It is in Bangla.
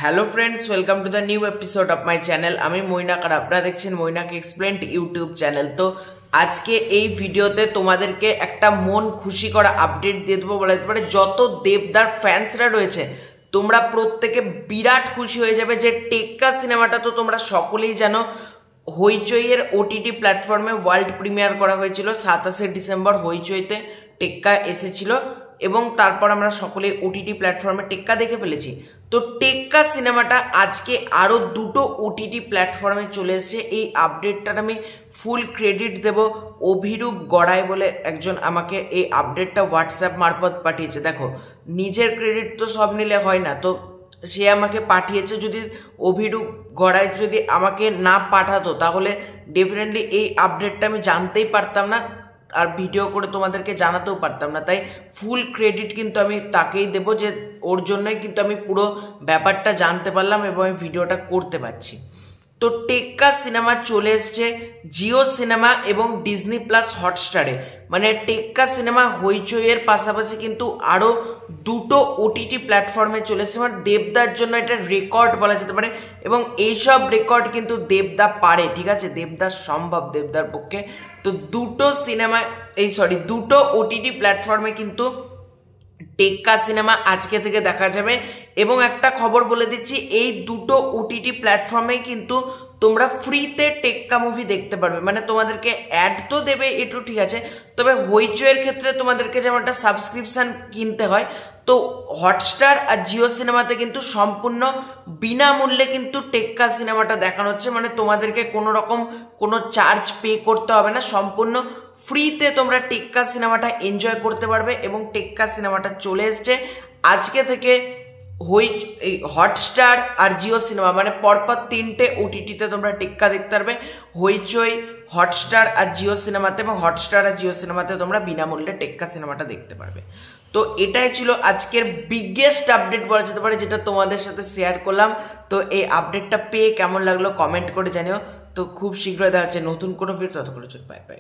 Hello friends, welcome to the new episode of my channel. আমি মৈনাক আর আপনারা দেখছেন মৈনাক এক্সপ্লেন্ড ইউটিউব চ্যানেল। তো আজকে এই ভিডিওতে তোমাদেরকে একটা মন খুশি করা আপডেট দিয়ে দেবো বলা যেতে পারে। যত দেবদার ফ্যান্সরা রয়েছে তোমরা প্রত্যেকে বিরাট খুশি হয়ে যাবে যে টেক্কা সিনেমাটা তো তোমরা সকলেই জানো হইচইয়ের ওটিটি প্ল্যাটফর্মে ওয়ার্ল্ড প্রিমিয়ার করা হয়েছিল 27শে ডিসেম্বর। হইচইতে টেক্কা এসেছিল এবং তারপর আমরা সকলে ওটিটি প্ল্যাটফর্মে টেক্কা দেখে ফেলেছি। তো টেক্কা সিনেমাটা আজকে আরও দুটো ওটিটি প্ল্যাটফর্মে চলে এসেছে। এই আপডেটটার আমি ফুল ক্রেডিট দেব অভিরূপ গড়াই বলে একজন আমাকে এই আপডেটটা হোয়াটসঅ্যাপ মারফত পাঠিয়েছে। দেখো, নিজের ক্রেডিট তো সব নিলে হয় না, তো সে আমাকে পাঠিয়েছে। যদি অভিরূপ গড়াই যদি আমাকে না পাঠাতো তাহলে ডেফিনেটলি এই আপডেটটা আমি জানতেই পারতাম না আর ভিডিও করে তোমাদেরকে জানাতেও পারতাম না। তাই ফুল ক্রেডিট কিন্তু আমি তাকেই দেবো, যে ওর জন্যই কিন্তু আমি পুরো ব্যাপারটা জানতে পারলাম এবং আমি ভিডিওটা করতে পারছি। তো টেক্কা সিনেমা চলে এসছে জিও সিনেমা এবং ডিজনি প্লাস হটস্টারে। মানে টেক্কা সিনেমা হইচইয়ের পাশাপাশি কিন্তু আরও দুটো ওটিটি প্ল্যাটফর্মে চলে এসছে। মানে দেবদার জন্য এটা রেকর্ড বলা যেতে পারে এবং এইসব রেকর্ড কিন্তু দেবদা পারে, ঠিক আছে, দেবদা সম্ভব দেবদার পক্ষে। তো দুটো ওটিটি প্ল্যাটফর্মে কিন্তু টেক্কা সিনেমা আজকে থেকে দেখা যাবে। এবং একটা খবর বলে দিচ্ছি, এই দুটো ওটিটি প্ল্যাটফর্মে কিন্তু তোমরা ফ্রিতে টেক্কা মুভি দেখতে পারবে। মানে তোমাদেরকে অ্যাড তো দেবে, একটু ঠিক আছে, তবে হইচইয়ের ক্ষেত্রে তোমাদেরকে যেমন একটা সাবস্ক্রিপশান কিনতে হয়, তো হটস্টার আর জিও সিনেমাতে কিন্তু সম্পূর্ণ বিনামূল্যে কিন্তু টেক্কা সিনেমাটা দেখানো হচ্ছে। মানে তোমাদেরকে কোনো রকম কোনো চার্জ পে করতে হবে না, সম্পূর্ণ ফ্রিতে তোমরা টেক্কা সিনেমাটা এনজয় করতে পারবে। এবং টেক্কা সিনেমাটা চলে এসছে আজকে থেকে হটস্টার আর জিও সিনেমা, মানে পরপর তিনটে ওটিটিতে তোমরা টেক্কা দেখতে পারবে, হইচই, হটস্টার আর জিও সিনেমাতে। এবং হটস্টার আর জিও সিনেমাতে তোমরা বিনামূল্যে টেক্কা সিনেমাটা দেখতে পারবে। তো এটাই ছিল আজকের বিগেস্ট আপডেট বলা যেতে পারে, যেটা তোমাদের সাথে শেয়ার করলাম। তো এই আপডেটটা পেয়ে কেমন লাগলো কমেন্ট করে জানিও। তো খুব শীঘ্রই দেখা হচ্ছে নতুন কোনো ভিডিও, ততক্ষণের জন্য বাই বাই।